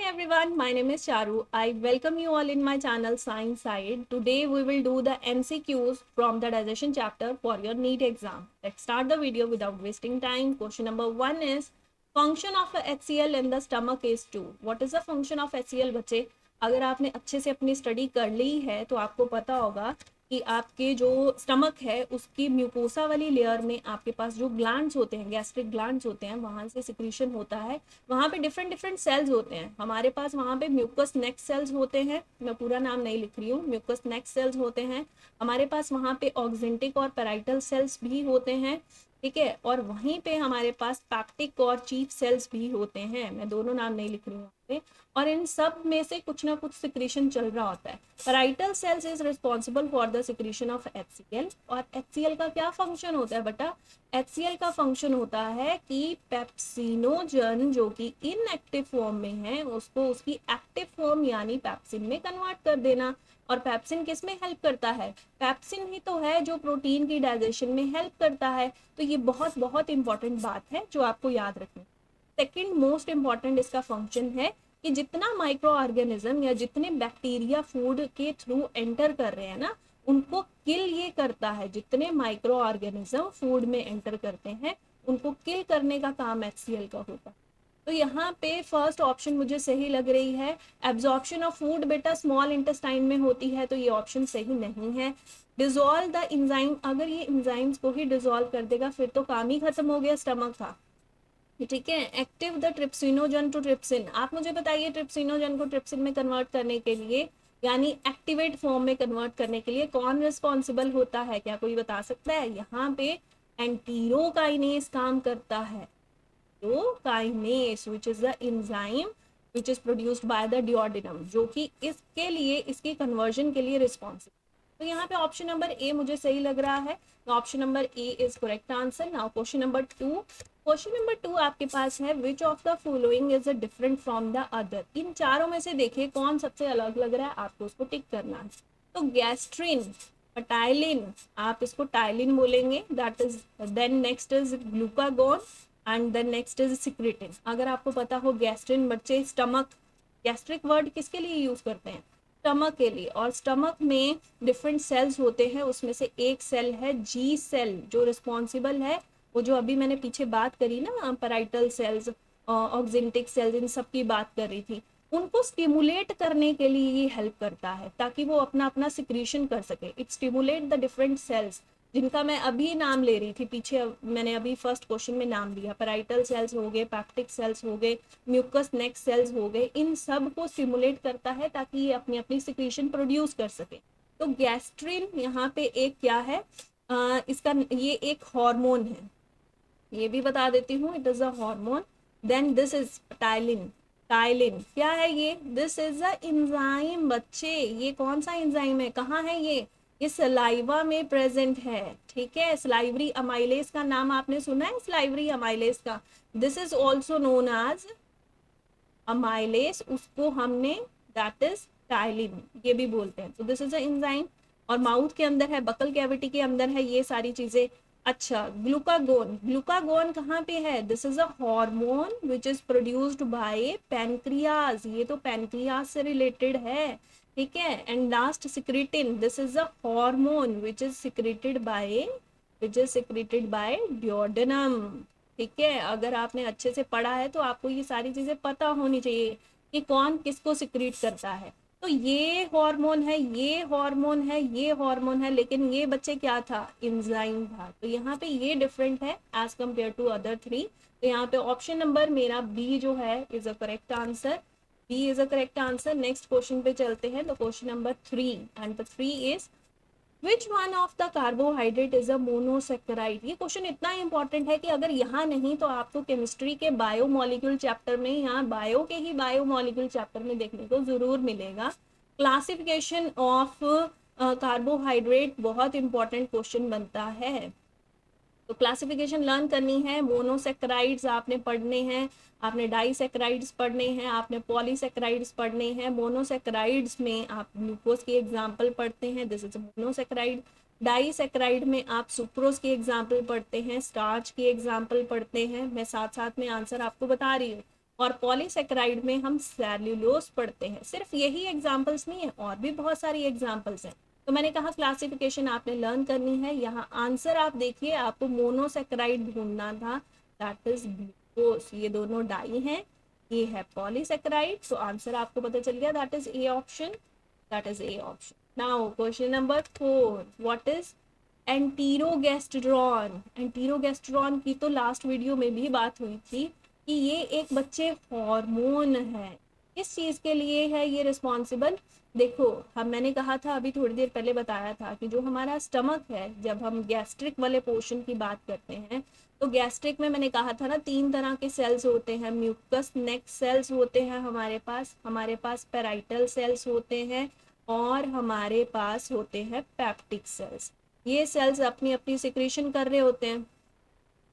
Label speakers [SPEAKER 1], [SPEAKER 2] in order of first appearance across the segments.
[SPEAKER 1] everyone, my name is Charu. I welcome you all in my channel Science Side. Today we will do the MCQs from the digestion chapter for your NEET exam. Let's start the video without wasting time. Question number 1 is function of HCl in the stomach is 2. What is the function of HCl बच्चे? अगर आपने अच्छे से अपनी study कर ली है तो आपको पता होगा कि आपके जो स्टमक है उसकी म्यूकोसा वाली लेयर में आपके पास जो ग्लैंड्स होते हैं, गैस्ट्रिक ग्लैंड्स होते हैं, वहां से सिक्रीशन होता है। वहां पे डिफरेंट डिफरेंट सेल्स होते हैं। हमारे पास वहां पे म्यूकस नेक सेल्स होते हैं, मैं पूरा नाम नहीं लिख रही हूँ, म्यूकस नेक सेल्स होते हैं। हमारे पास वहां पे ऑक्जेंटिक और पैराइटल सेल्स भी होते हैं, ठीक है। और वहीं पे हमारे पास पैक्टिक और चीफ सेल्स भी होते हैं, मैं दोनों नाम नहीं लिख रही हूँ पे। और इन सब में से कुछ ना कुछ सिक्रीशन चल रहा होता है। Parietal cells is responsible for the secretion of HCl। और HCl का क्या फंक्शन होता है बेटा? HCl का फंक्शन होता है कि पेप्सिनोजन जो कि इनएक्टिव फॉर्म में है उसको उसकी एक्टिव फॉर्म यानी पेप्सिन में कन्वर्ट कर देना। और पेप्सिन किस में हेल्प करता है? पेप्सिन ही तो है जो प्रोटीन की डाइजेशन में हेल्प करता है। तो ये बहुत बहुत इंपॉर्टेंट बात है जो आपको याद रखनी। सेकेंड मोस्ट इंपॉर्टेंट इसका फंक्शन है कि जितना माइक्रो ऑर्गेनिज्म या जितने बैक्टीरिया फूड के थ्रू एंटर कर रहे हैं ना, उनको किल ये करता है। जितने माइक्रो ऑर्गेनिज्म फूड में एंटर करते हैं उनको किल करने का काम HCl का होता है। तो यहाँ पे फर्स्ट ऑप्शन मुझे सही लग रही है। एब्जॉर्प्शन ऑफ फूड बेटा स्मॉल इंटेस्टाइन में होती है, तो ये ऑप्शन सही नहीं है। डिजोल्व द इंजाइम, अगर ये इंजाइम्स को ही डिजोल्व कर देगा फिर तो काम ही खत्म हो गया स्टमक का, ठीक है। Active the trypsinogen to trypsin, आप मुझे बताइए ट्रिप्सिनोजन को ट्रिप्सिन में कन्वर्ट करने के लिए यानी एक्टिवेट फॉर्म में कन्वर्ट करने के लिए कौन रिस्पॉन्सिबल होता है? क्या कोई बता सकता है? यहाँ पे एंटीरोकाइनेस काम करता है। Kinase which is the enzyme which is produced by the duodenum, जो कि इसके लिए इसकी कन्वर्जन के लिए रिस्पॉन्सिबल। तो यहाँ पे ऑप्शन नंबर ए मुझे सही लग रहा है। तो option number A is correct answer. Now question number 2। Question number 2 आपके पास है which of the following is different from the other. इन चारों में से देखिए कौन सबसे अलग लग रहा है, आपको उसको टिक करना है। तो गैस्ट्रिन, टाइलिन, आप इसको टाइलिन बोलेंगे, that is. Then next is glucagon and then next is secretin. अगर आपको पता हो गैस्ट्रिन बच्चे स्टमक, गैस्ट्रिक वर्ड किसके लिए यूज करते हैं? स्टमक के लिए। और स्टमक में डिफरेंट सेल्स होते हैं, उसमें से एक सेल है जी सेल जो रिस्पॉन्सिबल है, वो जो अभी मैंने पीछे बात करी ना, पैराइटल सेल्स, ऑक्जेंटिक सेल्स, इन सब की बात कर रही थी, उनको स्टिमुलेट करने के लिए ये हेल्प करता है ताकि वो अपना अपना सिक्रीशन कर सके। It stimulate the different cells जिनका मैं अभी नाम ले रही थी पीछे, मैंने अभी फर्स्ट क्वेश्चन में नाम लिया। पैराइटल सेल्स हो गए, पैक्टिक सेल्स हो गए, म्यूकस नेक सेल्स हो गए, इन सब को स्टिमुलेट करता है ताकि ये अपनी अपनी सिक्रीशन प्रोड्यूस कर सके। तो गैस्ट्रिन यहाँ पे एक क्या है, इसका ये एक हार्मोन है, ये भी बता देती हूँ, it is a hormone. Then this is ptyalin. Ptyalin क्या है ये? दिस इज अ एंजाइम बच्चे। ये कौन सा एंजाइम है, कहाँ है ये सलाइवा में प्रेजेंट है, ठीक है। सलाइवरी अमाइलेज का नाम आपने सुना है? सलाइवरी अमाइलेज का, this is also known as amylase, उसको हमने दैट इज टाइलिन ये भी बोलते हैं। तो दिस इज अ एंजाइम और माउथ के अंदर है, बकल कैविटी के अंदर है, ये सारी चीजें। अच्छा, ग्लूकागोन, ग्लूकागोन कहाँ पे है? This is a hormone which is produced by pancreas, ये तो पैनक्रियाज से रिलेटेड है, ठीक है। And last secretin, this is a hormone which is secreted by duodenum, ठीक है। अगर आपने अच्छे से पढ़ा है तो आपको ये सारी चीजें पता होनी चाहिए कि कौन किसको सिक्रीट करता है। तो ये हार्मोन है, ये हार्मोन है, ये हार्मोन है, लेकिन ये बच्चे क्या था? एंजाइम था। तो यहाँ पे ये डिफरेंट है एज कम्पेयर टू अदर 3। तो यहाँ पे ऑप्शन नंबर मेरा बी जो है is a correct answer. B is a correct answer. Next question पे चलते हैं। तो question number 3 and the 3 is which one of the carbohydrate is a monosaccharide. ये क्वेश्चन इतना इंपॉर्टेंट है कि अगर यहाँ नहीं तो आपको केमिस्ट्री के बायोमोलिक्यूल चैप्टर में, यहाँ बायो के ही बायोमोलिक्यूल चैप्टर में देखने को जरूर मिलेगा। क्लासिफिकेशन ऑफ कार्बोहाइड्रेट बहुत इंपॉर्टेंट क्वेश्चन बनता है। तो क्लासिफिकेशन लर्न करनी है। मोनोसेक्राइड्स आपने पढ़ने हैं, आपने डाइसेक्राइड्स पढ़ने हैं, आपने पॉलीसेक्राइड्स पढ़ने हैं। मोनोसेक्राइड्स में आप ग्लूकोज की एग्जाम्पल पढ़ते हैं, दिस इज मोनोसेक्राइड। डाइसेक्राइड में आप सुक्रोज की एग्जाम्पल पढ़ते हैं, स्टार्च की एग्जाम्पल पढ़ते हैं। मैं साथ साथ में आंसर आपको बता रही हूँ। और पॉलीसेकेराइड में हम सेल्यूलोज पढ़ते हैं। सिर्फ यही एग्जाम्पल्स नहीं है, और भी बहुत सारी एग्जाम्पल्स हैं। तो मैंने कहा क्लासिफिकेशन आपने लर्न करनी है। यहाँ आंसर आप देखिए, आपको मोनोसेकेराइड ढूंढना था, दैट इज ग्लूकोज। ये दोनों डाई हैं, ये है पॉलीसेकेराइड, तो आंसर आपको पता चल गया, that is A option, that is A option. Now question number 4, what is enterogastrone. Enterogastrone की तो लास्ट वीडियो में भी बात हुई थी कि ये एक बच्चे हार्मोन है। किस चीज के लिए है ये रिस्पॉन्सिबल? देखो, मैंने कहा था अभी थोड़ी देर पहले बताया था कि जो हमारा स्टमक है, जब हम गैस्ट्रिक वाले पोर्शन की बात करते हैं, तो गैस्ट्रिक में मैंने कहा था ना 3 तरह के सेल्स होते हैं। म्यूकस नेक सेल्स होते हैं हमारे पास पेराइटल सेल्स होते हैं, और हमारे पास होते हैं पेप्टिक सेल्स। ये सेल्स अपनी अपनी सिक्रीशन कर रहे होते हैं,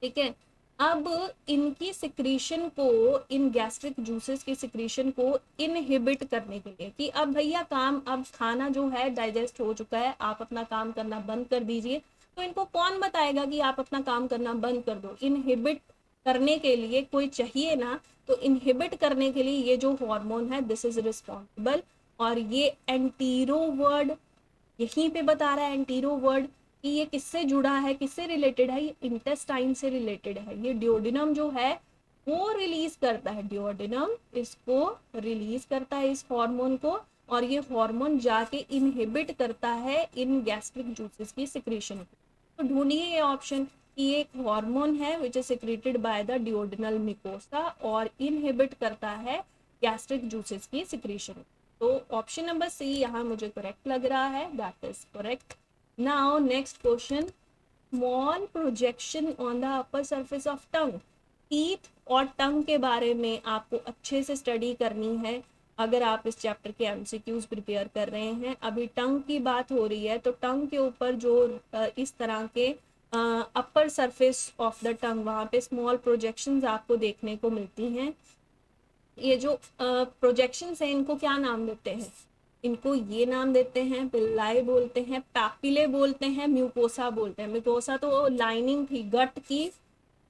[SPEAKER 1] ठीक है। अब इनकी सिक्रीशन को, इन गैस्ट्रिक जूसेस की सिक्रीशन को इनहिबिट करने के लिए, कि अब भैया काम, अब खाना जो है डाइजेस्ट हो चुका है, आप अपना काम करना बंद कर दीजिए, तो इनको कौन बताएगा कि आप अपना काम करना बंद कर दो? इनहिबिट करने के लिए कोई चाहिए ना, तो इनहिबिट करने के लिए ये जो हार्मोन है, दिस इज रिस्पॉन्सिबल। और ये एंटीरो वर्ड यहीं पे बता रहा है, एंटीरो वर्ड, कि ये किससे जुड़ा है, किससे रिलेटेड है? ये इंटेस्टाइन से रिलेटेड है। ये डिओडिनम जो है वो रिलीज करता है, डिओडिनम इसको रिलीज करता है, इस हार्मोन को, और ये हार्मोन जाके इनहिबिट करता है इन गैस्ट्रिक जूसेस की सिक्रीशन को। तो ढूंढिए ये ऑप्शन, कि ये एक हार्मोन है which is secreted by the duodenal mucosa और इनहिबिट करता है गैस्ट्रिक जूसेस की सिक्रीशन। तो ऑप्शन नंबर सी यहाँ मुझे करेक्ट लग रहा है, that is correct. Now next question, small projection on the upper surface of tongue. Teeth और टंग के बारे में आपको अच्छे से स्टडी करनी है अगर आप इस चैप्टर के एमसीक्यूज प्रिपेयर कर रहे हैं। अभी टंग की बात हो रही है, तो टंग के ऊपर जो इस तरह के upper surface of the tongue, वहाँ पे स्मॉल प्रोजेक्शंस आपको देखने को मिलती हैं। ये जो प्रोजेक्शंस हैं, इनको क्या नाम देते हैं? इनको ये नाम देते हैं, पिल्लाई बोलते हैं, पैपिले बोलते हैं, म्यूकोसा बोलते हैं। म्यूकोसा तो लाइनिंग थी गट की,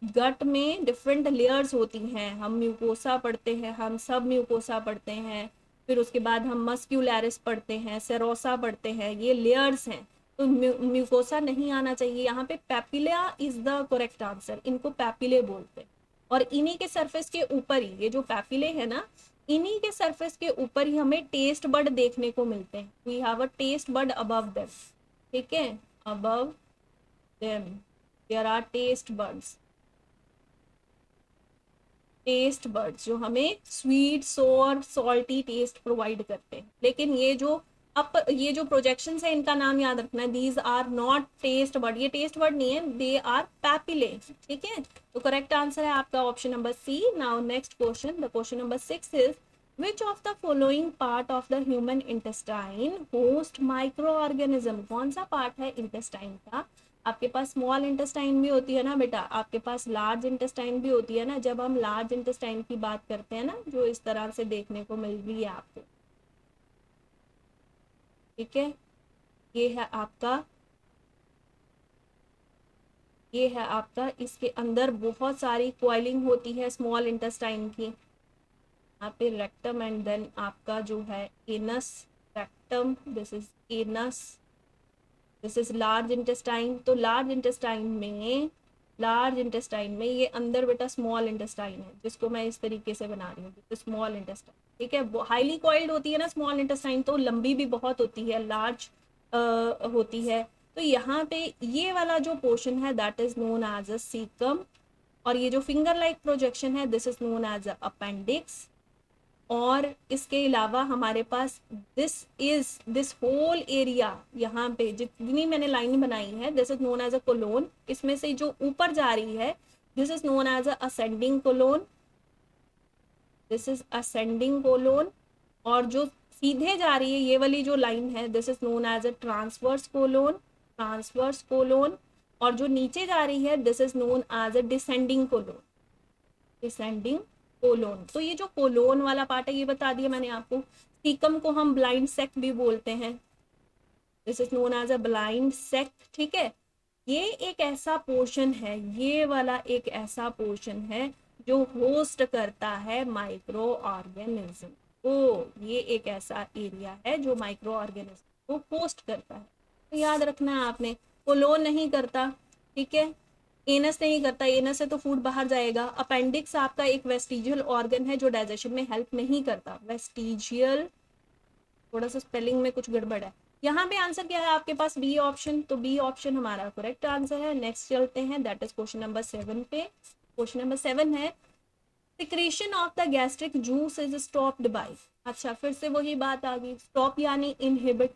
[SPEAKER 1] गट में डिफरेंट लेयर्स होती हैं, हम म्यूकोसा पढ़ते हैं, हम सब म्यूकोसा पढ़ते हैं, फिर उसके बाद हम मस्क्यूलैरिस पढ़ते हैं, सेरोसा पढ़ते हैं, ये लेयर्स हैं। तो म्यूकोसा नहीं आना चाहिए यहाँ पे, papilla is the correct answer, इनको पैपिले बोलते हैं। और इन्हीं के सरफेस के ऊपर ही, ये जो पैपिले है ना, इन्हीं के सरफेस के ऊपर ही हमें टेस्ट बड देखने को मिलते हैं। We have a test bud above them, ठीक है, above them there are test buds, test buds जो हमें स्वीट, सोर, सॉल्टी टेस्ट प्रोवाइड करते हैं। लेकिन ये जो प्रोजेक्शंस है, इनका नाम याद रखना है, these are not test bud, ये टेस्ट बड नहीं है, दे आर पैपिले, ठीक है। तो करेक्ट आंसर है आपका option number C. Now next question, the question number 6 is which of the following part of the human intestine host microorganism. कौन सा पार्ट है इंटेस्टाइन का? आपके पास स्मॉल इंटेस्टाइन भी होती है ना बेटा, आपके पास लार्ज इंटेस्टाइन भी होती है ना। जब हम लार्ज इंटेस्टाइन की बात करते हैं ना, जो इस तरह से देखने को मिल रही है आपको, ठीक है, ये है आपका, ये है आपका, इसके अंदर बहुत सारी कॉइलिंग होती है स्मॉल इंटेस्टाइन की। यहाँ पे रेक्टम एंड देन आपका जो है anus, rectum, this is anus, this is large intestine. तो लार्ज इंटेस्टाइन में ये अंदर बेटा स्मॉल इंटेस्टाइन है, जिसको मैं इस तरीके से बना रही हूँ, तो स्मॉल इंटेस्टाइन, ठीक है। हाईली कॉइल्ड होती है ना स्मॉल इंटेस्टाइन, तो लंबी भी बहुत होती है, लार्ज होती है। तो यहाँ पे ये वाला जो पोर्शन है, that is known as a caecum, और ये जो फिंगर लाइक प्रोजेक्शन है, this is known as a appendix. और इसके अलावा हमारे पास दिस होल एरिया, यहाँ पे जितनी मैंने लाइन बनाई है, this is known as a colon. इसमें से जो ऊपर जा रही है, this is known as a ascending colon, this is ascending colon. और जो सीधे जा रही है ये वाली जो लाइन है, this is known as a transverse colon, transverse colon. और जो नीचे जा रही है, this is known as a descending colon, descending colon. तो ये जो कोलोन वाला पार्ट है, ये बता दिया मैंने आपको। सीकम को हम ब्लाइंड सेक्ट भी बोलते हैं, this is known as a blind sac, ठीक है। ये एक ऐसा पोर्शन है, ये वाला एक ऐसा पोर्शन है जो होस्ट करता है माइक्रो ऑर्गेनिज्म को। ये एक ऐसा एरिया है जो माइक्रो ऑर्गेनिज्म को होस्ट करता है। तो याद रखना है आपने, कोलोन नहीं करता, ठीक है, एनस नहीं करता, एनस से तो फूड बाहर जाएगा। अपेंडिक्स आपका एक वेस्टिजियल ऑर्गन है जो डाइजेशन में हेल्प नहीं करता, वेस्टिजियल, थोड़ा सा स्पेलिंग में कुछ गड़बड़ है। यहाँ पे आंसर क्या है आपके पास, बी ऑप्शन, तो बी ऑप्शन हमारा करेक्ट आंसर है। नेक्स्ट चलते हैं, दैट इज क्वेश्चन नंबर 7 पे। क्वेश्चन नंबर 7 है secretion of the gastric juice is stopped bye. अच्छा, फिर से वही बात आ गई, स्टॉप यानी इनहिबिट।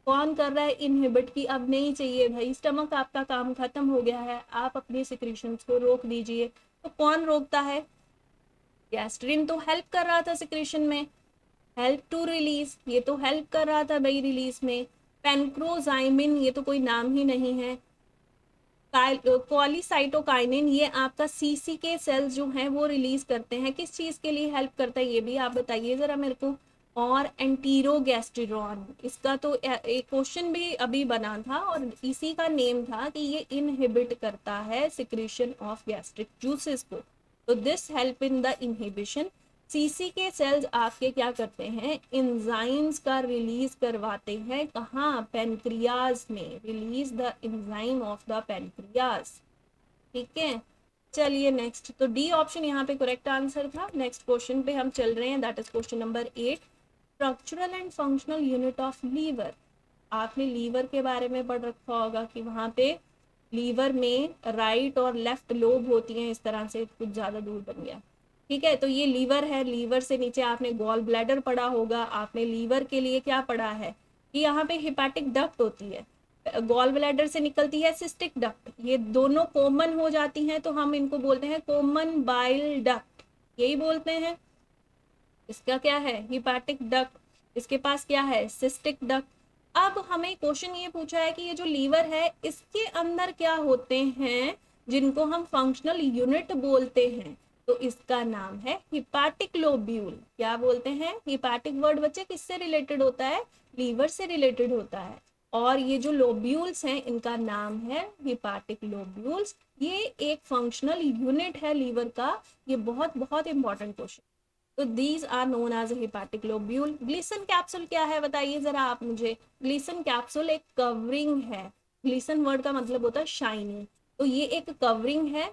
[SPEAKER 1] कौन कर रहा है इनहिबिट, की अब नहीं चाहिए भाई, स्टमक आपका काम खत्म हो गया है, आप अपनी सिक्रीशंस को रोक दीजिए। तो कौन रोकता है, गैस्ट्रिन तो हेल्प कर रहा था सिक्रीशन में, हेल्प टू रिलीज, ये तो हेल्प कर रहा था भाई रिलीज में। पेनक्रोजाइमिन, ये तो कोई नाम ही नहीं है। कॉलीसाइटोकाइनिन, ये आपका सीसी के सेल्स जो हैं वो रिलीज करते हैं, किस चीज के लिए हेल्प करता है ये भी आप बताइए जरा मेरे को। और एंटीरोगैस्ट्रिरॉन, इसका तो एक क्वेश्चन भी अभी बना था और इसी का नेम था कि ये इनहिबिट करता है सिक्रीशन ऑफ गैस्ट्रिक जूसेस को। तो this help in the inhibition. CC के सेल्स आपके क्या करते हैं, इंजाइम्स का रिलीज करवाते हैं, कहाँ, पेनक्रियाज में, release the enzyme of the pancreas, ठीक है। चलिए नेक्स्ट, तो डी ऑप्शन यहाँ पे करेक्ट आंसर था। नेक्स्ट क्वेश्चन पे हम चल रहे हैं, that is question number 8, structural and functional unit of liver. आपने लीवर के बारे में पढ़ रखा होगा कि वहां पे लीवर में राइट और लेफ्ट लोब होती हैं, इस तरह से कुछ ज्यादा दूर बन गया, ठीक है। तो ये लीवर है, लीवर से नीचे आपने गॉल ब्लैडर पढ़ा होगा, आपने लीवर के लिए क्या पढ़ा है कि यहाँ पे हिपैटिक डक्ट होती है, गॉल ब्लैडर से निकलती है सिस्टिक डक्ट, ये दोनों कॉमन हो जाती हैं तो हम इनको बोलते हैं कॉमन बाइल डक्ट, यही बोलते हैं। इसका क्या है, हिपैटिक डक्ट, इसके पास क्या है, सिस्टिक डक्ट। अब हमें क्वेश्चन ये पूछा है कि ये जो लीवर है इसके अंदर क्या होते हैं जिनको हम फंक्शनल यूनिट बोलते हैं, तो इसका नाम है हिपैटिक लोब्यूल। क्या बोलते हैं, हिपैटिक वर्ड बच्चे किससे रिलेटेड होता है, लीवर से रिलेटेड होता है। और ये जो लोब्यूल्स हैं इनका नाम है हिपैटिक लोब्यूल्स। ये एक फंक्शनल यूनिट है लीवर का, ये बहुत बहुत इंपॉर्टेंट क्वेश्चन। तो these are known as hepatic lobule. Glisson capsule क्या है बताइए जरा आप मुझे। ग्लीसन कैप्सूल एक कवरिंग है, ग्लीसन वर्ड का मतलब होता है शाइनी, तो ये एक कवरिंग है,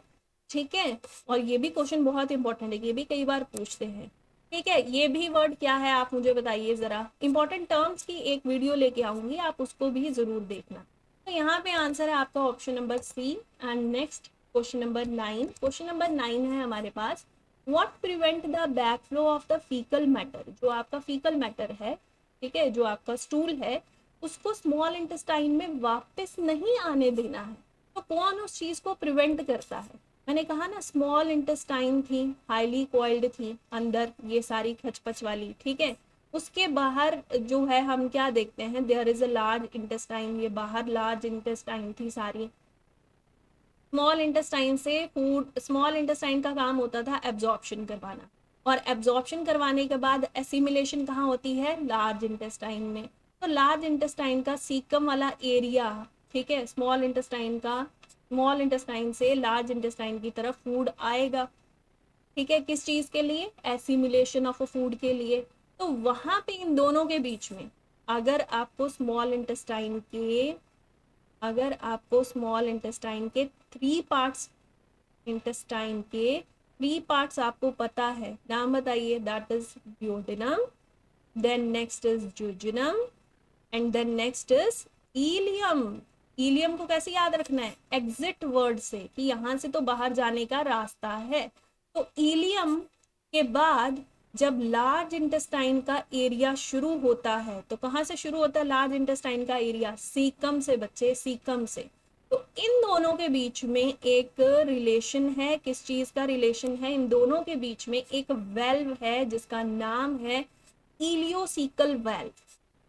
[SPEAKER 1] ठीक है। और ये भी क्वेश्चन बहुत इंपॉर्टेंट है, ये भी कई बार पूछते हैं, ठीक है। ये भी वर्ड क्या है आप मुझे बताइए जरा। इंपॉर्टेंट टर्म्स की एक वीडियो लेके आऊंगी, आप उसको भी जरूर देखना। तो यहाँ पे आंसर है आपका option number C. And next question number 9, question number 9 है हमारे पास, what prevent the back flow of the faecal matter. जो आपका फीकल मैटर है, ठीक है, जो आपका स्टूल है, उसको स्मॉल इंटेस्टाइन में वापस नहीं आने देना है, तो कौन उस चीज को प्रिवेंट करता है। मैंने कहा ना स्मॉल इंटेस्टाइन थी, हाईली कॉइल्ड थी अंदर, ये सारी खचपच वाली, ठीक है। उसके बाहर जो है हम क्या देखते हैं, there is a large intestine, ये बाहर लार्ज इंटेस्टाइन थी सारी। स्मॉल इंटेस्टाइन से फूड, स्मॉल इंटेस्टाइन का काम होता था एब्जॉर्प्शन करवाना, और एब्जॉर्प्शन करवाने के बाद एसिमिलेशन कहाँ होती है, लार्ज इंटेस्टाइन में। तो लार्ज इंटेस्टाइन का सीकम वाला एरिया, ठीक है, स्मॉल इंटेस्टाइन का, स्मॉल इंटेस्टाइन से लार्ज इंटेस्टाइन की तरफ फूड आएगा, ठीक है, किस चीज के लिए, एसिमिलेशन ऑफ फूड के लिए। तो वहां पे इन दोनों के बीच में अगर आपको स्मॉल इंटेस्टाइन के, अगर आपको स्मॉल इंटेस्टाइन के 3 पार्ट्स, इंटेस्टाइन के 3 पार्ट्स आपको पता है, नाम बताइए, that is duodenum, then next is jejunum, and then next is ileum. Ileum को कैसे याद रखना है, एग्जिट वर्ड से, कि यहां से तो बाहर जाने का रास्ता है। तो इलियम के बाद जब लार्ज इंटेस्टाइन का एरिया शुरू होता है, तो कहाँ से शुरू होता है लार्ज इंटेस्टाइन का एरिया, सीकम से बच्चे, सीकम से। तो इन दोनों के बीच में एक रिलेशन है, किस चीज का रिलेशन है, इन दोनों के बीच में एक वेल्व है जिसका नाम है इलियोसिकल वेल्व।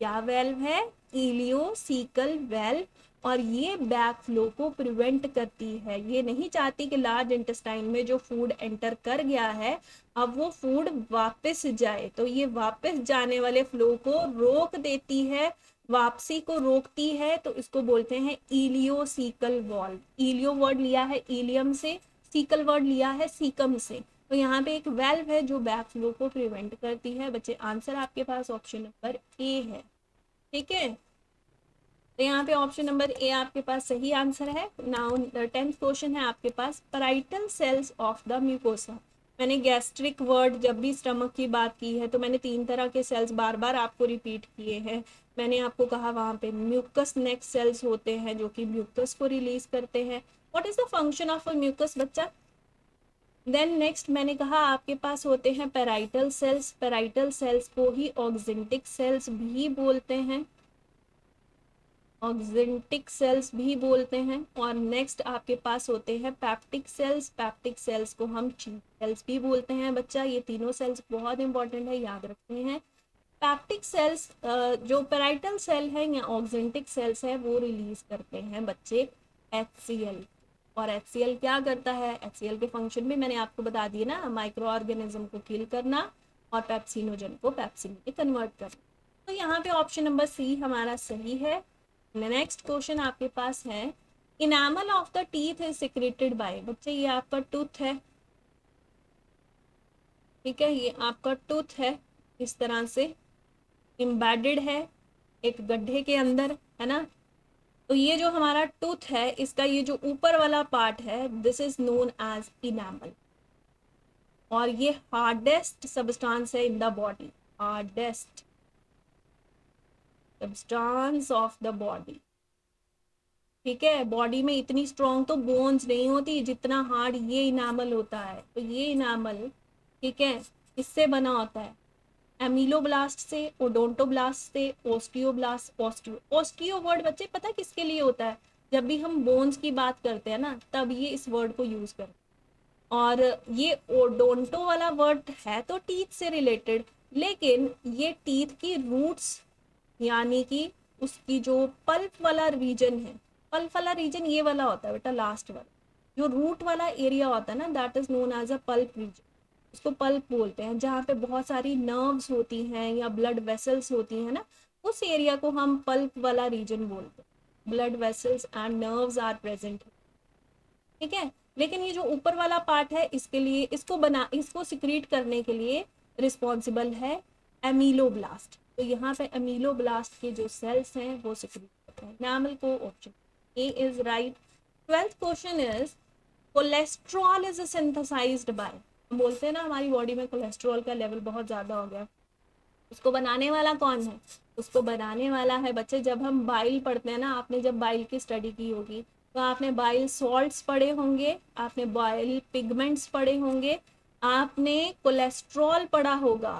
[SPEAKER 1] क्या वेल्व है, इलियोसिकल वेल्व। और ये बैक फ्लो को प्रिवेंट करती है, ये नहीं चाहती कि लार्ज इंटेस्टाइन में जो फूड एंटर कर गया है अब वो फूड वापस जाए, तो ये वापस जाने वाले फ्लो को रोक देती है, वापसी को रोकती है, तो इसको बोलते हैं इलियोसिकल वॉल्व। इलियो वर्ड लिया है इलियम से, सीकल वर्ड लिया है सीकम से, तो यहाँ पे एक वेल्व है जो बैक फ्लो को प्रिवेंट करती है। बच्चे आंसर आपके पास ऑप्शन नंबर ए है। ठीक है, तो यहाँ पे ऑप्शन नंबर ए आपके पास सही आंसर है। नाउ 10th क्वेश्चन है आपके पास, parietal cells of the mucosa. मैंने गैस्ट्रिक वर्ड जब भी स्टमक की बात की है तो मैंने 3 तरह के सेल्स बार बार आपको रिपीट किए हैं। मैंने आपको कहा वहाँ पे म्यूकस नेक सेल्स होते हैं जो कि म्यूकस को रिलीज करते हैं। What is the function of a mucus बच्चा? देन नेक्स्ट मैंने कहा आपके पास होते हैं पैराइटल सेल्स। पैराइटल सेल्स को ही ऑक्जेंटिक सेल्स भी बोलते हैं, ऑक्जेंटिक सेल्स भी बोलते हैं। और नेक्स्ट आपके पास होते हैं पैप्टिक सेल्स। पैप्टिक सेल्स को हम चीफ सेल्स भी बोलते हैं बच्चा। ये तीनों सेल्स बहुत इंपॉर्टेंट है, याद रखते हैं। पैप्टिक सेल्स जो पैराइटल सेल है या ऑक्जेंटिक सेल्स है वो रिलीज करते हैं बच्चे HCl। और HCl क्या करता है? HCl के फंक्शन भी मैंने आपको बता दिए ना, माइक्रो ऑर्गेनिज्म को किल करना और पेप्सिनोजन को पेप्सिन में कन्वर्ट करना। तो यहाँ पे ऑप्शन नंबर सी हमारा सही है। नेक्स्ट क्वेश्चन आपके पास है, enamel of the teeth is secreted by. बच्चे ये आपका टूथ है, ठीक है, ये आपका टूथ है, इस तरह से एम्बेडेड है एक गड्ढे के अंदर, है ना। तो ये जो हमारा टूथ है इसका ये जो ऊपर वाला पार्ट है this is known as enamel. और ये हार्डेस्ट सब्सटेंस है in the body, hardest substance of the body. ठीक है, बॉडी में इतनी स्ट्रॉन्ग तो बोन्स नहीं होती जितना हार्ड ये इनामल होता है। तो ये इनामल, ठीक है, इससे बना होता है एमिलोब्लास्ट से, ओडोंटोब्लास्ट से, ओस्टियोब्लास्ट। ओस्टियो वर्ड बच्चे पता किसके लिए होता है? जब भी हम बोन्स की बात करते हैं ना तब ये इस वर्ड को यूज करते हैं। और ये ओडोंटो वाला वर्ड है तो टीथ से रिलेटेड, लेकिन ये टीथ की रूट्स यानी कि उसकी जो पल्प वाला रीजन है, पल्प वाला रीजन ये वाला होता है बेटा, लास्ट वाला जो रूट वाला एरिया होता है ना that is known as a pulp region. उसको पल्प बोलते हैं, जहाँ पे बहुत सारी नर्व्स होती हैं या ब्लड वेसल्स होती हैं ना, उस एरिया को हम पल्प वाला रीजन बोलते हैं। Blood vessels and nerves are present, ठीक है। लेकिन ये जो ऊपर वाला पार्ट है इसके लिए इसको सिक्रीट करने के लिए रिस्पॉन्सिबल है एमिलोब्लास्ट। तो यहाँ पे एमिलोब्लास्ट के जो सेल्स हैं वो सिक्रीट करते हैं एनामल को। Option A is right. 12th question is cholesterol is synthesised by. बोलते हैं ना हमारी बॉडी में कोलेस्ट्रॉल का लेवल बहुत ज़्यादा हो गया, उसको बनाने वाला कौन है? उसको बनाने वाला है बच्चे, जब हम बाइल पढ़ते हैं ना, आपने जब बाइल की स्टडी की होगी तो आपने बाइल सॉल्ट्स पढ़े होंगे, आपने बाइल पिगमेंट्स पढ़े होंगे, आपने कोलेस्ट्रॉल पढ़ा होगा।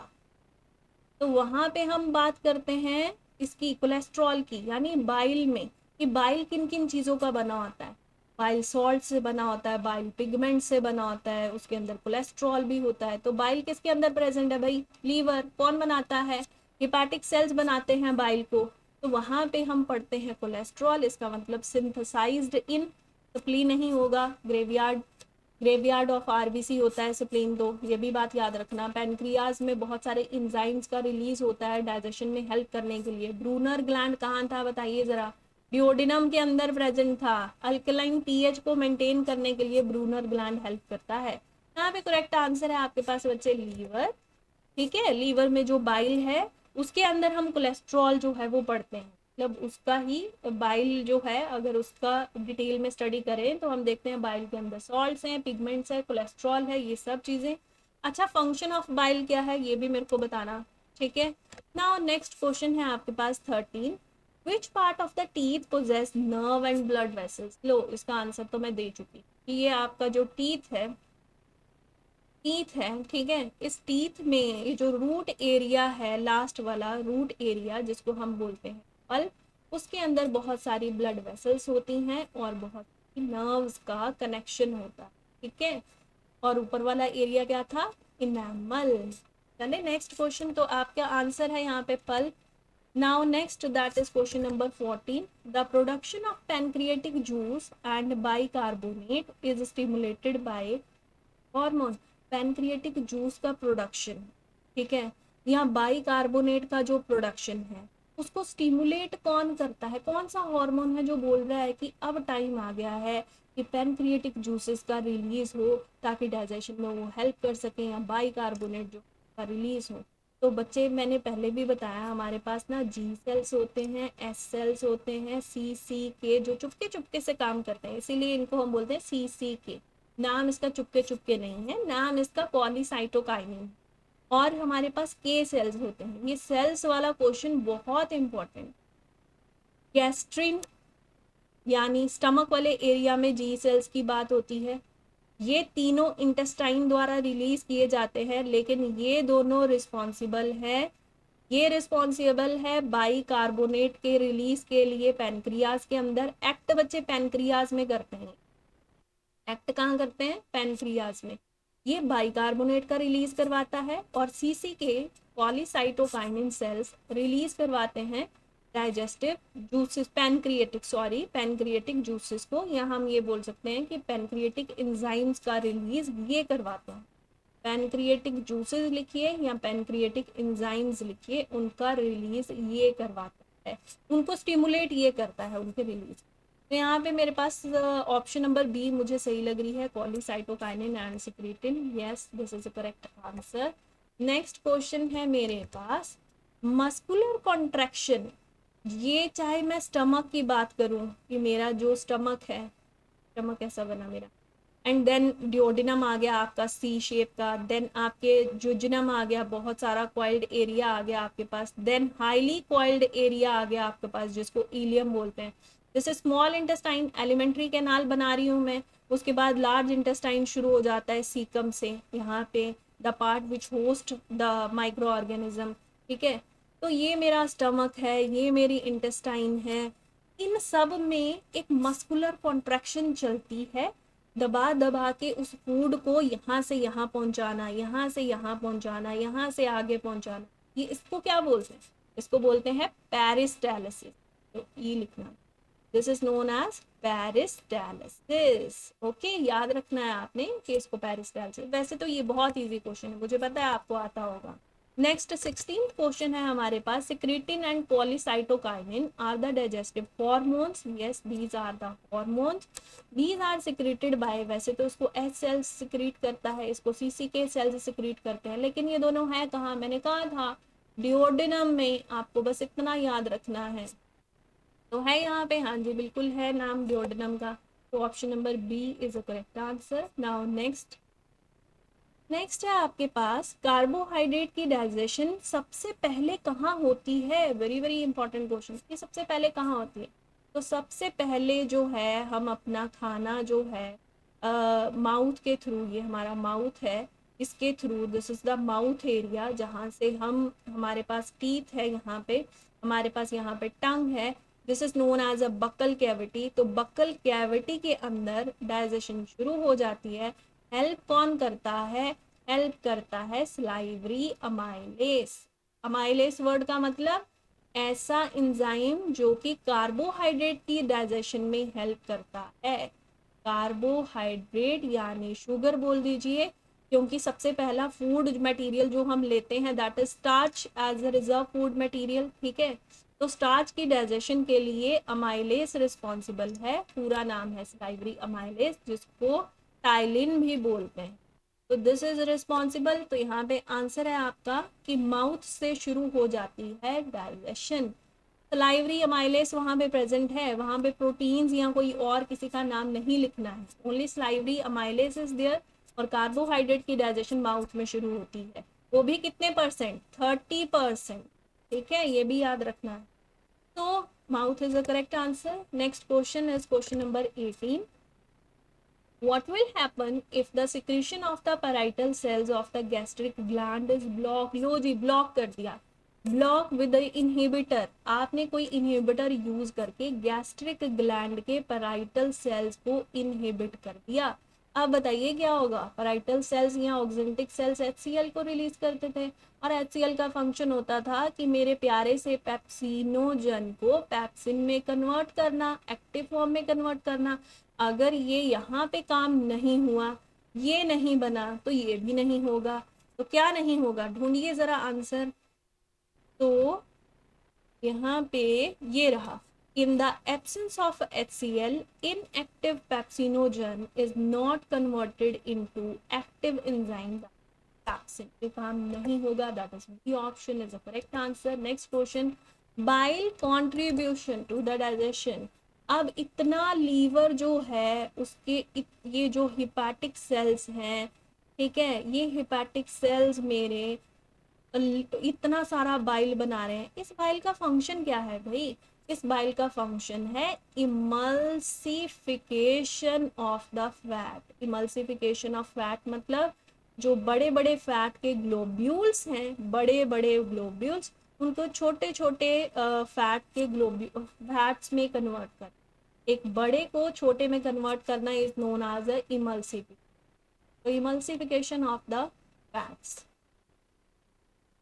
[SPEAKER 1] तो वहाँ पे हम बात करते हैं इसकी कोलेस्ट्रॉल की, यानी बाइल में कि बाइल किन किन चीज़ों का बना होता है। बाइल सॉल्ट से बना होता है, बाइल पिगमेंट से बना होता है, उसके अंदर कोलेस्ट्रॉल भी होता है। तो बाइल किसके अंदर प्रेजेंट है भाई? लीवर। कौन बनाता है? हेपाटिक सेल्स बनाते हैं बाइल को। तो वहाँ पे हम पढ़ते हैं कोलेस्ट्रॉल, इसका मतलब सिंथेसाइज्ड इन स्प्लीन नहीं होगा, ग्रेवयार्ड ऑफ आरबीसी होता है स्प्लीन। तो ये भी बात याद रखना। पैनक्रियाज में बहुत सारे इंजाइम्स का रिलीज होता है डाइजेशन में हेल्प करने के लिए। ब्रूनर ग्लैंड कहाँ था बताइए जरा? डिओडिनम के अंदर प्रेजेंट था। अल्कलाइन पीएच को मेंटेन करने के लिए ब्रूनर ग्लैंड हेल्प करता है। यहाँ पे करेक्ट आंसर है आपके पास बच्चे लीवर। ठीक है, लीवर में जो बाइल है उसके अंदर हम कोलेस्ट्रॉल जो है वो पढ़ते हैं, मतलब उसका ही बाइल जो है अगर उसका डिटेल में स्टडी करें तो हम देखते हैं बाइल के अंदर सॉल्ट्स हैं, पिगमेंट्स है, कोलेस्ट्रॉल है, ये सब चीज़ें। अच्छा, फंक्शन ऑफ बाइल क्या है ये भी मेरे को बताना, ठीक है। नाउ नेक्स्ट क्वेश्चन है आपके पास 13, which part of the teeth possess nerve and blood vessels. लो, इसका आंसर तो मैं दे चुकी कि ये आपका जो टीथ है, ठीक है, इस टीथ में ये जो रूट एरिया है, लास्ट वाला रूट एरिया जिसको हम बोलते हैं पल्प, उसके अंदर बहुत सारी ब्लड वेसल्स होती हैं और बहुत नर्व्स का कनेक्शन होता है, ठीक है। और ऊपर वाला एरिया क्या था? इनामल। चले नेक्स्ट क्वेश्चन, तो आपका आंसर है यहाँ पे pulp. Now next that is question number 14, the production of pancreatic juice and bicarbonate is stimulated by hormone. Pancreatic juice का प्रोडक्शन, ठीक है, यहाँ बाइकार्बोनेट का जो प्रोडक्शन है उसको स्टिमुलेट कौन करता है? कौन सा हार्मोन है जो बोल रहा है कि अब टाइम आ गया है कि कि पैनक्रिएटिक जूसेस का रिलीज हो ताकि डाइजेशन में वो हेल्प कर सकें, या बाइकार्बोनेट जो का रिलीज हो। तो बच्चे मैंने पहले भी बताया हमारे पास ना जी सेल्स होते हैं, एस सेल्स होते हैं, सी के जो चुपके चुपके से काम करते हैं, इसीलिए इनको हम बोलते हैं सी के। नाम इसका चुपके चुपके नहीं है, नाम इसका पॉलीसाइटोकाइनिन। और हमारे पास के सेल्स होते हैं। ये सेल्स वाला क्वेश्चन बहुत इंपॉर्टेंट। गैस्ट्रिन यानी स्टमक वाले एरिया में जी सेल्स की बात होती है। ये तीनों इंटेस्टाइन द्वारा रिलीज किए जाते हैं, लेकिन ये दोनों रिस्पॉन्सिबल है, ये रिस्पॉन्सिबल है बाइकार्बोनेट के रिलीज के लिए पैनक्रियाज के अंदर। एक्ट बच्चे पैनक्रियाज में करते हैं, एक्ट कहाँ करते हैं? पैनक्रियाज में। ये बाइकार्बोनेट का रिलीज करवाता है, और सीसी के पॉलीसाइटोकाइनिन सेल्स रिलीज करवाते हैं डाइजेस्टिव जूसेस, पैनक्रिएटिक जूसेस को, या हम ये बोल सकते हैं कि पैनक्रिएटिक एंजाइम्स का रिलीज ये करवाते हैं। पैनक्रिएटिक जूसेस लिखिए या पैनक्रिएटिक एंजाइम्स लिखिए, उनका रिलीज ये करवाता है, उनको स्टिमुलेट ये करता है, उनके रिलीज। तो यहाँ पे मेरे पास ऑप्शन नंबर बी मुझे सही लग रही है, polycytokinin and secretin. Yes, this is the correct answer. Next question है मेरे पास, मस्कुलर कॉन्ट्रैक्शन। ये चाहे मैं स्टमक की बात करूं कि मेरा जो स्टमक है, स्टमक ऐसा बना मेरा, एंड देन डिओडिनम आ गया आपका सी शेप का, देन आपके जुजनम आ गया, बहुत सारा कॉइल्ड एरिया आ गया आपके पास, देन हाईली कॉइल्ड एरिया आ गया आपके पास जिसको इलियम बोलते हैं। जैसे स्मॉल इंटेस्टाइन एलिमेंट्री कैनाल बना रही हूँ मैं, उसके बाद लार्ज इंटेस्टाइन शुरू हो जाता है सीकम से, यहाँ पे the part which host the micro organism. ठीक है, तो ये मेरा स्टमक है, ये मेरी इंटेस्टाइन है। इन सब में एक मस्कुलर कॉन्ट्रैक्शन चलती है, दबा दबा के उस फूड को यहाँ से यहाँ पहुँचाना, यहाँ से यहाँ पहुँचाना, यहाँ से आगे पहुँचाना। ये इसको क्या बोलते हैं? इसको बोलते हैं पेरिस्टालसिस। तो ये लिखना, this is known as peristalsis. Okay, याद रखना है आपने कि इसको पेरिस्टालसिस। वैसे तो ये बहुत इजी क्वेश्चन है, मुझे पता है आपको आता होगा। नेक्स्ट 16th क्वेश्चन है हमारे पास, secretin and polycytokinin are the digestive hormones. Yes, these are the hormones, these are secreted by, वैसे तो इसको एच सेल्स सिक्रीट करता है, इसको सीसी के सेल्स सिक्रीट करते हैं, लेकिन ये दोनों है कहाँ? मैंने कहा था डिओडिनम में, आपको बस इतना याद रखना है। तो है यहाँ पे, हाँ जी बिल्कुल है नाम डिओडिनम का। तो option number B is a correct answer. Now next है आपके पास, कार्बोहाइड्रेट की डाइजेशन सबसे पहले कहाँ होती है? वेरी वेरी इंपॉर्टेंट क्वेश्चन, ये सबसे पहले कहाँ होती है? तो सबसे पहले जो है हम अपना खाना जो है माउथ के थ्रू, ये हमारा माउथ है, इसके through, this is the mouth area, जहाँ से हम, हमारे पास टीथ है यहाँ पे, हमारे पास यहाँ पे टंग है, this is known as a buccal cavity. तो बक्कल कैविटी के अंदर डाइजेशन शुरू हो जाती है। हेल्प कौन करता है? हेल्प करता है स्लाइवरी अमाइलेस। अमाइलेस वर्ड का मतलब ऐसा एंजाइम जो कि कार्बोहाइड्रेट की डाइजेशन में हेल्प करता है। कार्बोहाइड्रेट यानी शुगर बोल दीजिए, क्योंकि सबसे पहला फूड मटेरियल जो हम लेते हैं that is starch as a reserve food material. ठीक है, तो स्टार्च की डाइजेशन के लिए अमाइलेस रिस्पॉन्सिबल है, पूरा नाम है स्लाइवरी अमाइलेस, जिसको टाइलिन भी बोलते हैं। तो दिस इज रिस्पॉन्सिबल। तो यहाँ पे आंसर है आपका कि माउथ से शुरू हो जाती है डाइजेशन। सलाइवरी अमाइलेस वहाँ पे प्रेजेंट है, वहाँ पे प्रोटीन्स या कोई और किसी का नाम नहीं लिखना है, only salivary amylase is there. और कार्बोहाइड्रेट की डाइजेशन माउथ में शुरू होती है, वो भी कितने %? 30%। ठीक है, ये भी याद रखना है। तो mouth is the correct answer. Next question is question number 18। What will happen if the secretion of the parietal cells of the gastric gland is blocked? लो जी, ब्लॉक कर दिया। ब्लॉक विद इनहिबिटर, आपने कोई इनहिबिटर यूज करके gastric gland के parietal cells को inhibit कर दिया। अब बताइए क्या होगा? पैराइटल सेल्स या ऑक्जेंटिक सेल्स HCl को रिलीज करते थे, और HCl का फंक्शन होता था कि मेरे प्यारे से पेप्सिनोजन को पेप्सिन में कन्वर्ट करना, एक्टिव फॉर्म में कन्वर्ट करना। अगर ये यहाँ पे काम नहीं हुआ, ये नहीं बना, तो ये भी नहीं होगा। तो क्या नहीं होगा? ढूंढिए जरा आंसर। तो यहाँ पे ये रहा, In the absence of HCl, inactive pepsinogen is not converted into active enzyme pepsin. जो काम नहीं होगा, that is B option is the correct answer. Next question, bile contribution to the digestion. अब इतना लीवर जो है उसके ये जो हिपैटिक सेल्स हैं, ठीक है, ये हिपैटिक सेल्स मेरे इतना सारा बाइल बना रहे हैं। इस बाइल का फंक्शन क्या है भाई? इस बाइल का फंक्शन है emulsification of the fat. Emulsification of fat मतलब जो बड़े बड़े फैट के ग्लोब्यूल्स हैं, बड़े बड़े ग्लोब्यूल्स, उनको छोटे छोटे फैट के फैट्स में कन्वर्ट कर, एक बड़े को छोटे में कन्वर्ट करना is known as a emulsification. Emulsification of the fats.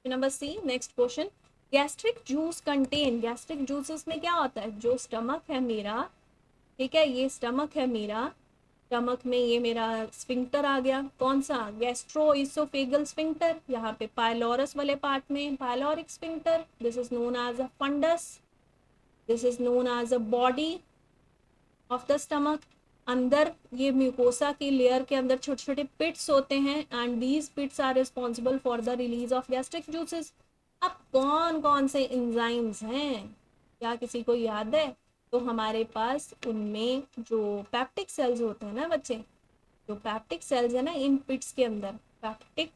[SPEAKER 1] Number C, next question, gastric juice contain, gastric juices में क्या होता है? जो स्टमक है मेरा, ठीक है, ये स्टमक है मेरा, स्टमक में ये मेरा स्फिंक्टर आ गया, कौन सा? Gastroesophageal sphincter. यहाँ पे पाइलोरस वाले पार्ट में pyloric sphincter, this is known as a fundus, this is known as a body of the stomach. अंदर ये म्यूकोसा की लेयर के अंदर छोटे छोटे पिट्स होते हैं and these pits are responsible for the release of gastric juices. अब कौन कौन से एंजाइम्स हैं, क्या किसी को याद है? तो हमारे पास उनमें जो पैप्टिक सेल्स होते हैं ना बच्चे, जो पैप्टिक सेल्स है ना इन पिट्स के अंदर, पैप्टिक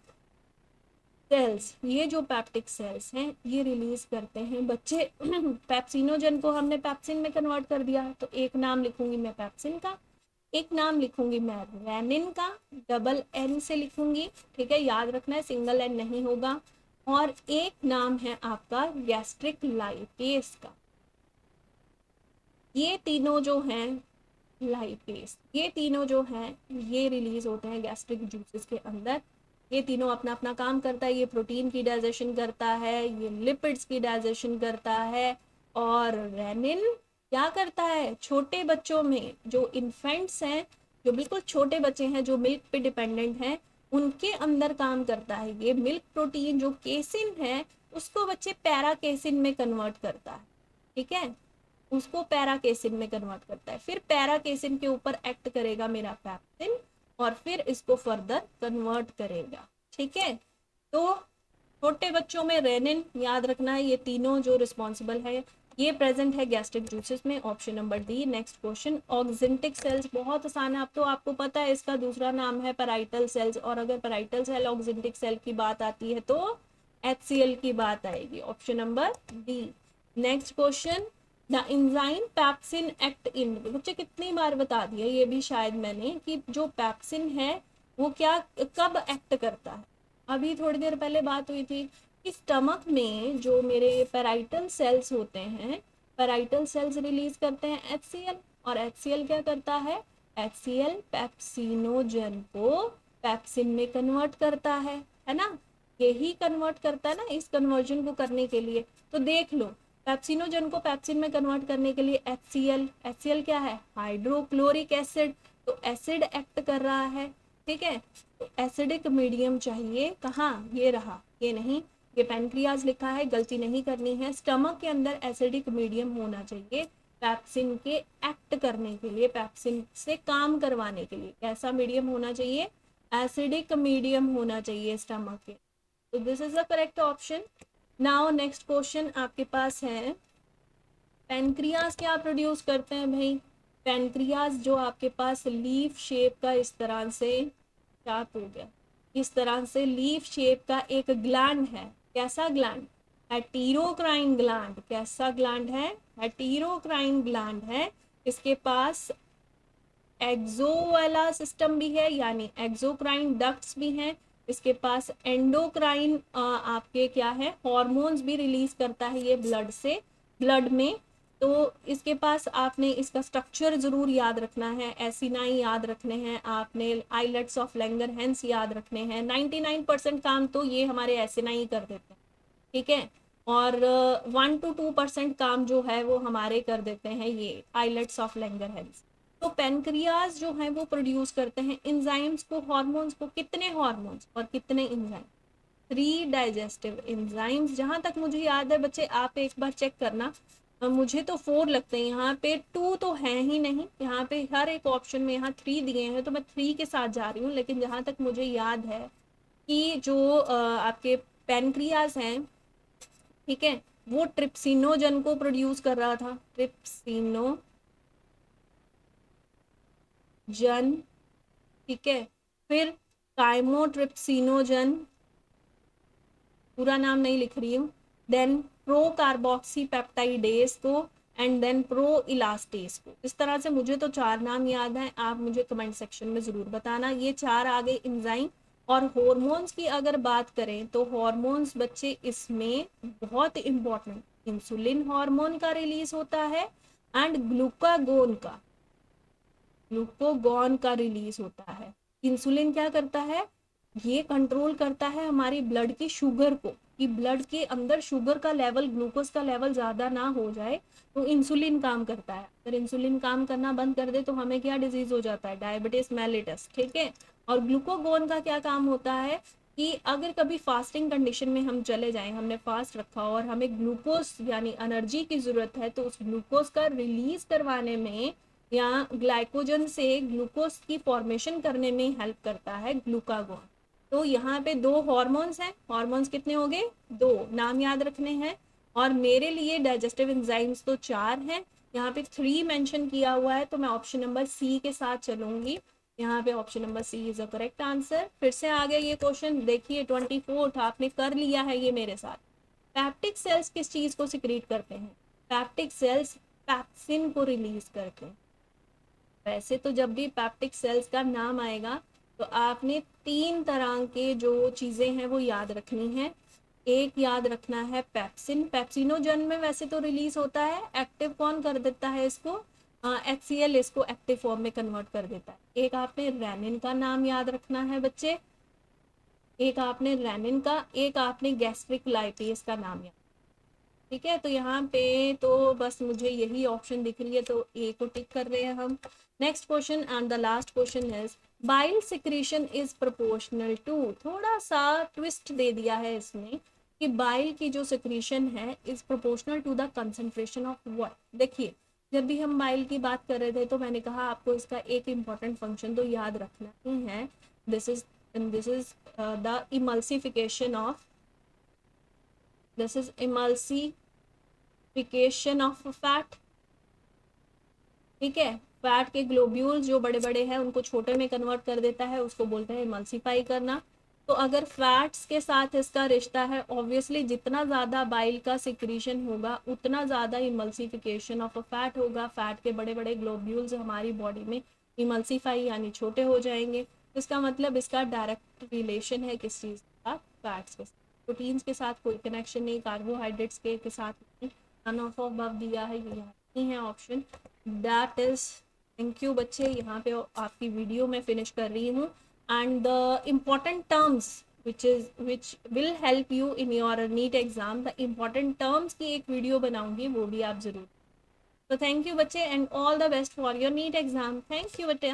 [SPEAKER 1] सेल्स, ये जो पैप्टिक सेल्स हैं ये रिलीज करते हैं बच्चे पेप्सिनोजन को हमने पेप्सिन में कन्वर्ट कर दिया, तो एक नाम लिखूंगी मैं पेप्सिन का, एक नाम लिखूंगी मैं रेनिन का, डबल एन से लिखूंगी, ठीक है, याद रखना है सिंगल एन नहीं होगा, और एक नाम है आपका गैस्ट्रिक लाइपेस का। ये तीनों जो हैं लाइपेस, ये तीनों जो हैं ये रिलीज होते हैं गैस्ट्रिक जूसेस के अंदर। ये तीनों अपना अपना काम करता है, ये प्रोटीन की डाइजेशन करता है, ये लिपिड्स की डाइजेशन करता है, और रेनिन क्या करता है? छोटे बच्चों में जो इन्फेंट्स हैं, जो बिल्कुल छोटे बच्चे हैं, जो मिल्क पे डिपेंडेंट हैं, उनके अंदर काम करता है। ये मिल्क प्रोटीन जो केसिन है उसको बच्चे पैरा केसिन में कन्वर्ट करता है, ठीक है, उसको पैरा केसिन में कन्वर्ट करता है। फिर पैरा केसिन के ऊपर एक्ट करेगा मेरा पैप्सिन और फिर इसको फर्दर कन्वर्ट करेगा, ठीक है। तो छोटे बच्चों में रेनिन याद रखना है, ये तीनों जो रिस्पॉन्सिबल है ये प्रेजेंट है गैस्ट्रिक जूसेस में, option number D. Next question, oxyntic cells, बहुत आसान है, अब तो आपको पता है इसका दूसरा नाम है पैराइटल सेल्स, और अगर पैराइटल सेल ऑक्जेंटिक सेल की बात आती है तो HCl की बात आएगी, option number D. Next question, the enzyme pepsin act in, बच्चे कितनी बार बता दिया ये भी शायद मैंने, कि जो पेप्सिन है वो क्या कब एक्ट करता है? अभी थोड़ी देर पहले बात हुई थी कि स्टमक में जो मेरे पैराइटल सेल्स होते हैं, पैराइटल सेल्स रिलीज करते हैं HCl, और HCl क्या करता है? HCl पेप्सिनोजन को पेप्सिन में कन्वर्ट करता है ना, यही कन्वर्ट करता है ना, इस कन्वर्जन को करने के लिए। तो देख लो, पेप्सिनोजन को पेप्सिन में कन्वर्ट करने के लिए HCl क्या है? हाइड्रोक्लोरिक एसिड, तो एसिड एक्ट कर रहा है, ठीक है, तो एसिडिक मीडियम चाहिए, कहाँ? ये रहा, ये नहीं, ये पैनक्रियाज लिखा है, गलती नहीं करनी है, स्टमक के अंदर एसिडिक मीडियम होना चाहिए पेप्सिन के एक्ट करने के लिए, पेप्सिन से काम करवाने के लिए। कैसा मीडियम होना चाहिए? एसिडिक मीडियम होना चाहिए स्टमक के, तो this is the correct option. Now next question आपके पास है, पैनक्रियाज क्या प्रोड्यूस करते हैं भाई? पैनक्रियाज जो आपके पास लीफ शेप का इस तरह से, क्या हो गया, इस तरह से लीफ शेप का एक ग्लैंड है, कैसा ग्लैंड? हेटेरोक्राइन ग्लैंड। कैसा ग्लैंड है? हेटेरोक्राइन ग्लैंड है। इसके पास एक्सोवाला सिस्टम भी है, यानी एक्सोक्राइन डक्ट्स भी हैं। इसके पास एंडोक्राइन आपके क्या है, हॉर्मोन्स भी रिलीज करता है ये ब्लड से, ब्लड में। तो इसके पास आपने इसका स्ट्रक्चर जरूर याद रखना है, एसिनाई याद रखने हैं आपने, आइलेट्स ऑफ लैंगरहैंस याद रखने हैं। 99% काम तो ये हमारे एसिनाई कर देते हैं, ठीक है, और 1 to 2% काम जो है वो हमारे कर देते हैं ये आइलेट्स ऑफ लैंगरहैंस। तो पेनक्रियाज जो है वो प्रोड्यूस करते हैं एंजाइम्स को, हार्मोन्स को। कितने हार्मोन्स और कितने एंजाइम? 3 digestive enzymes. जहां तक मुझे याद है बच्चे, आप एक बार चेक करना, मुझे तो 4 लगते हैं, यहाँ पे 2 तो है ही नहीं, यहाँ पे हर एक ऑप्शन में यहाँ 3 दिए हैं तो मैं 3 के साथ जा रही हूँ। लेकिन जहाँ तक मुझे याद है कि जो आपके पेनक्रियाज हैं, ठीक है, वो ट्रिप्सिनोजन को प्रोड्यूस कर रहा था, ट्रिप्सिनोजन, ठीक है। फिर काइमोट्रिप्सिनोजन, पूरा नाम नहीं लिख रही हूँ, देन प्रो कार्बोक्सी पेप्टाइडेज को, एंड देन प्रो इलास्टेज को। इस तरह से मुझे तो 4 नाम याद हैं, आप मुझे कमेंट सेक्शन में ज़रूर बताना। ये 4 आ गए एंजाइम। और हॉर्मोन्स की अगर बात करें तो हॉर्मोन्स बच्चे इसमें बहुत इंपॉर्टेंट, इंसुलिन हार्मोन का रिलीज होता है एंड ग्लूकागोन का रिलीज होता है। इंसुलिन क्या करता है, ये कंट्रोल करता है हमारी ब्लड की शुगर को, कि ब्लड के अंदर शुगर का लेवल, ग्लूकोज का लेवल ज़्यादा ना हो जाए, तो इंसुलिन काम करता है। अगर इंसुलिन काम करना बंद कर दे तो हमें क्या डिजीज हो जाता है, डायबिटीज मेलिटस, ठीक है। और ग्लूकागोन का क्या काम होता है कि अगर कभी फास्टिंग कंडीशन में हम चले जाएं, हमने फास्ट रखा और हमें ग्लूकोज यानी एनर्जी की ज़रूरत है, तो उस ग्लूकोज का रिलीज करवाने में या ग्लाइकोजन से ग्लूकोज की फॉर्मेशन करने में हेल्प करता है ग्लूकागोन। तो यहाँ पे 2 हॉर्मोन्स हैं, हॉर्मोन्स कितने हो गए, 2 नाम याद रखने हैं। और मेरे लिए डाइजेस्टिव एंजाइम्स तो 4 हैं, यहाँ पे 3 मेंशन किया हुआ है, तो मैं ऑप्शन नंबर सी के साथ चलूंगी। यहाँ पे option number C is a correct answer. फिर से आ गया ये क्वेश्चन, देखिए 24 आपने कर लिया है ये मेरे साथ। पैप्टिक सेल्स किस चीज को सिक्रीट करते हैं, पैप्टिक सेल्स पैप्सिन को रिलीज करते हैं। वैसे तो जब भी पैप्टिक सेल्स का नाम आएगा तो आपने 3 तरह के जो चीज़ें हैं वो याद रखनी है। एक याद रखना है पैप्सिन, पैप्सिनोजन में वैसे तो रिलीज होता है, एक्टिव कौन कर देता है इसको, HCl इसको एक्टिव फॉर्म में कन्वर्ट कर देता है। एक आपने रेनिन का नाम याद रखना है बच्चे, एक आपने रेनिन का, एक आपने गैस्ट्रिक लाइपेज का नाम याद, ठीक है। तो यहाँ पे तो बस मुझे यही ऑप्शन दिख रही है, तो ए को टिक कर रहे हैं हम। Next question and the last question is bile secretion is proportional to, थोड़ा सा ट्विस्ट दे दिया है इसमें कि बाइल की जो सिक्रीशन है is proportional to the concentration of what. देखिए जब भी हम बाइल की बात कर रहे थे तो मैंने कहा आपको इसका एक इंपॉर्टेंट फंक्शन तो याद रखना ही है, this is the emulsification of, this is emulsification of fat, ठीक है। फैट के ग्लोब्यूल्स जो बड़े बड़े हैं उनको छोटे में कन्वर्ट कर देता है, उसको बोलते हैं इमल्सीफाई करना। तो अगर फैट्स के साथ इसका रिश्ता है, ऑब्वियसली जितना ज़्यादा बाइल का सिक्रीशन होगा उतना ज़्यादा इमल्सिफिकेशन ऑफ अ फैट होगा, फैट के बड़े बड़े ग्लोब्यूल्स हमारी बॉडी में इमल्सीफाई यानी छोटे हो जाएंगे। इसका मतलब इसका डायरेक्ट रिलेशन है किस चीज़ का, फैट्स के साथ। प्रोटीन्स के साथ कोई कनेक्शन नहीं, कार्बोहाइड्रेट्स के साथ नहीं। नन ऑफ अबव दिया है, ये नहीं है option, that is. Thank you बच्चे, यहाँ पे आपकी वीडियो मैं फिनिश कर रही हूँ। And the important terms which will help you in your NEET exam, the important terms की एक वीडियो बनाऊंगी, वो भी आप जरूर। तो थैंक यू बच्चे and all the best for your NEET exam. Thank you बच्चे।